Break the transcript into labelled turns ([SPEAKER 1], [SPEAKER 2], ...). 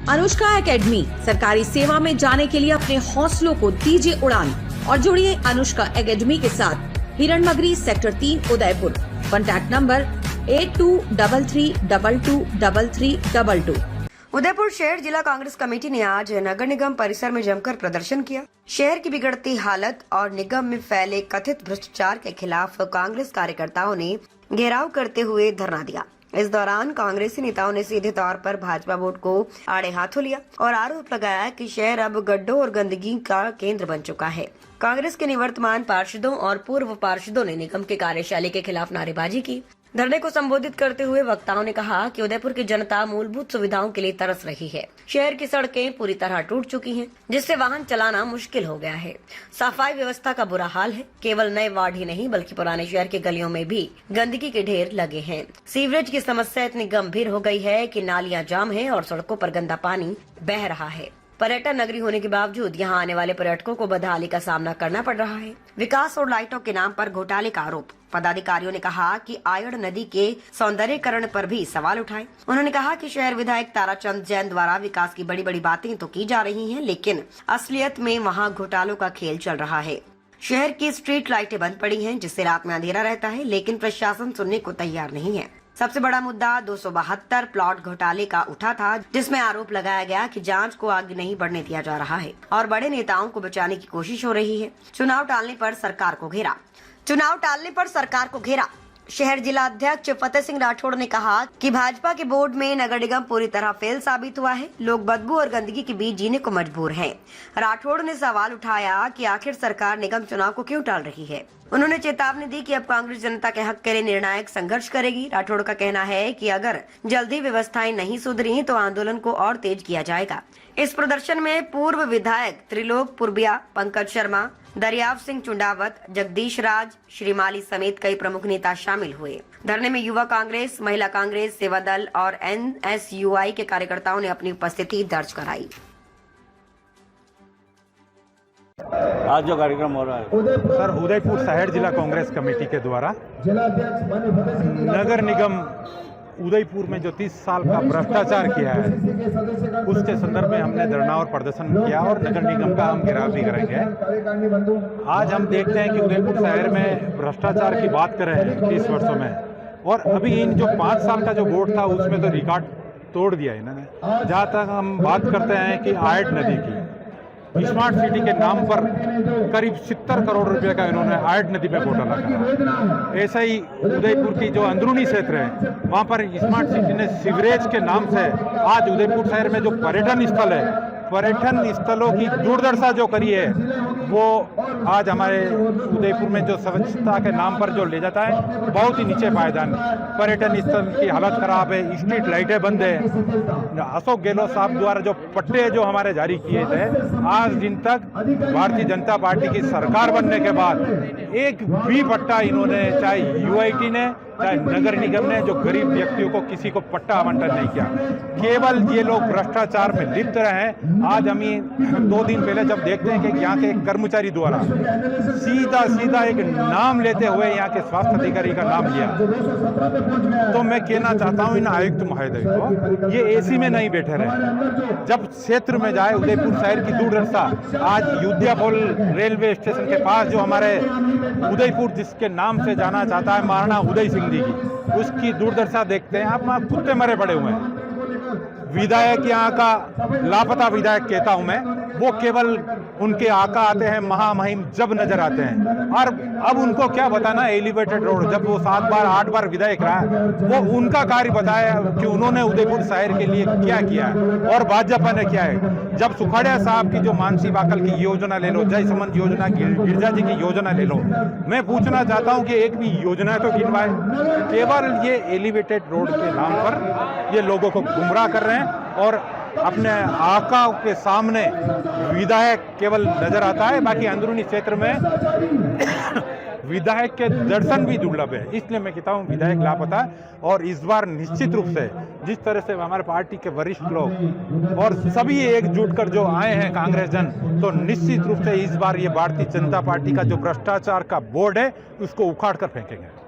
[SPEAKER 1] Anushka academy, सरकारी सेवा में जाने के लिए अपने हौसलों को दीजिए उड़ान और जुड़िए अनुष्का एकेडमी के साथ। Hiranmagri sector 3 Udaipur. Contact number 8233223322।
[SPEAKER 2] Udaipur शहर जिला कांग्रेस कमेटी ने आज नगर निगम परिसर में जमकर प्रदर्शन किया। शहर की बिगड़ती हालत और निगम में फैले कथित भ्रष्टाचार के खिलाफ कांग्रेस कार्यकर्ताओं ने घेराव करते हुए धरना दिया। इस दौरान कांग्रेसी नेताओं ने सीधे तौर पर भाजपा वोट को आड़े हाथों लिया और आरोप लगाया कि शहर अब गड्ढों और गंदगी का केंद्र बन चुका है। कांग्रेस के निवर्तमान पार्षदों और पूर्व पार्षदों ने निगम के कार्यशैली के खिलाफ नारेबाजी की। धरने को संबोधित करते हुए वक्ताओं ने कहा कि उदयपुर की जनता मूलभूत सुविधाओं के लिए तरस रही है। शहर की सड़कें पूरी तरह टूट चुकी हैं, जिससे वाहन चलाना मुश्किल हो गया है। सफाई व्यवस्था का बुरा हाल है। केवल नए वार्ड ही नहीं बल्कि पुराने शहर के गलियों में भी गंदगी के ढेर लगे हैं। सीवरेज की समस्या इतनी गंभीर हो गई है कि नालियां जाम है और सड़कों पर गंदा पानी बह रहा है। पर्यटन नगरी होने के बावजूद यहां आने वाले पर्यटकों को बदहाली का सामना करना पड़ रहा है। विकास और लाइटों के नाम पर घोटाले का आरोप। पदाधिकारियों ने कहा कि आयड़ नदी के सौंदर्यीकरण पर भी सवाल उठाए। उन्होंने कहा कि शहर विधायक ताराचंद जैन द्वारा विकास की बड़ी बड़ी बातें तो की जा रही हैं, लेकिन असलियत में वहां घोटालों का खेल चल रहा है। शहर की स्ट्रीट लाइटें बंद पड़ी हैं, जिससे रात में अंधेरा रहता है, लेकिन प्रशासन सुनने को तैयार नहीं है। सबसे बड़ा मुद्दा 272 प्लॉट घोटाले का उठा था, जिसमें आरोप लगाया गया कि जांच को आगे नहीं बढ़ने दिया जा रहा है और बड़े नेताओं को बचाने की कोशिश हो रही है। चुनाव टालने पर सरकार को घेरा। शहर जिला अध्यक्ष फतेह सिंह राठौड़ ने कहा कि भाजपा के बोर्ड में नगर निगम पूरी तरह फेल साबित हुआ है। लोग बदबू और गंदगी के बीच जीने को मजबूर हैं। राठौड़ ने सवाल उठाया कि आखिर सरकार निगम चुनाव को क्यों टाल रही है। उन्होंने चेतावनी दी कि अब कांग्रेस जनता के हक के लिए निर्णायक संघर्ष करेगी। राठौड़ का कहना है कि अगर जल्दी व्यवस्थाएं नहीं सुधरी तो आंदोलन को और तेज किया जाएगा। इस प्रदर्शन में पूर्व विधायक त्रिलोक पुरबिया, पंकज शर्मा, दरियाव सिंह चुंडावत, जगदीश राज, श्रीमाली समेत कई प्रमुख नेता शामिल हुए। धरने में युवा कांग्रेस, महिला कांग्रेस, सेवा दल और NSUI के कार्यकर्ताओं ने अपनी उपस्थिति दर्ज कराई।
[SPEAKER 3] आज जो कार्यक्रम हो रहा है
[SPEAKER 4] सर, उदयपुर शहर जिला कांग्रेस कमेटी के द्वारा नगर निगम उदयपुर में जो 30 साल का भ्रष्टाचार किया है उसके संदर्भ में हमने धरना और प्रदर्शन किया और नगर निगम का हम घेराव भी करेंगे। आज हम देखते हैं कि उदयपुर शहर में भ्रष्टाचार की बात कर रहे हैं 30 वर्षों में, और अभी इन जो 5 साल का जो वोट था उसमें तो रिकॉर्ड तोड़ दिया इन्होंने। जहाँ तक हम बात करते हैं कि आयड नदी की, स्मार्ट सिटी के नाम पर करीब 70 करोड़ रुपए का इन्होंने आयड नदी में घोटाला करा। ऐसा ही उदयपुर की जो अंदरूनी क्षेत्र है वहाँ पर स्मार्ट सिटी ने सीवरेज के नाम से आज उदयपुर शहर में जो पर्यटन स्थल है, पर्यटन स्थलों की दुर्दशा जो करी है वो आज हमारे उदयपुर में जो स्वच्छता के नाम पर जो ले जाता है बहुत ही नीचे पायदान। पर्यटन स्थल की हालत खराब है, स्ट्रीट लाइटें बंद है। अशोक गहलोत साहब द्वारा जो पट्टे जो हमारे जारी किए थे, आज दिन तक भारतीय जनता पार्टी की सरकार बनने के बाद एक भी पट्टा इन्होंने, चाहे UIT ने चाहे नगर निगम ने, जो गरीब व्यक्तियों को किसी को पट्टा आवंटन नहीं किया। केवल ये लोग भ्रष्टाचार में लिप्त रहे। आज हम 2 दिन पहले जब देखते हैं कि यहाँ के एक कर्मचारी द्वारा सीधा एक नाम लेते हुए यहाँ के स्वास्थ्य अधिकारी का नाम लिया, तो मैं कहना चाहता हूँ इन आयुक्त महोदय को, ये AC में नहीं बैठे रहे। जब क्षेत्र में जाए उदयपुर शहर की दुर्दशा, आज युद्धियापोल रेलवे स्टेशन के पास जो हमारे उदयपुर जिसके नाम से जाना चाहता है महाराणा उदय सिंह जी की, उसकी दुर्दशा देखते हैं। आप वहाँ कुत्ते मरे पड़े हुए हैं। विधायक यहाँ का लापता विधायक कहता हूँ मैं, वो केवल उनके आका आते हैं महामहिम जब नजर आते हैं, और अब उनको क्या बताना एलिवेटेड रोड, जब वो 7 बार 8 बार विधायक रहा वो उनका कार्य बताया कि उन्होंने उदयपुर शहर के लिए क्या किया है और भाजपा ने क्या है। जब सुखाड़िया साहब की जो मानसी वाकल की योजना ले लो, जय समन योजना, गिरजा जी की योजना ले लो, मैं पूछना चाहता हूँ कि एक भी योजना तो गिनवाए। केवल ये एलिवेटेड रोड के नाम पर ये लोगों को गुमराह कर रहे हैं और अपने आका के सामने विधायक केवल नजर आता है, बाकी अंदरूनी क्षेत्र में विधायक के दर्शन भी दुर्लभ है। इसलिए मैं कहता हूँ विधायक लापता, और इस बार निश्चित रूप से जिस तरह से हमारे पार्टी के वरिष्ठ लोग और सभी एकजुट कर जो आए हैं कांग्रेस जन, तो निश्चित रूप से इस बार ये भारतीय जनता पार्टी का जो भ्रष्टाचार का बोर्ड है उसको उखाड़ कर फेंकेंगे।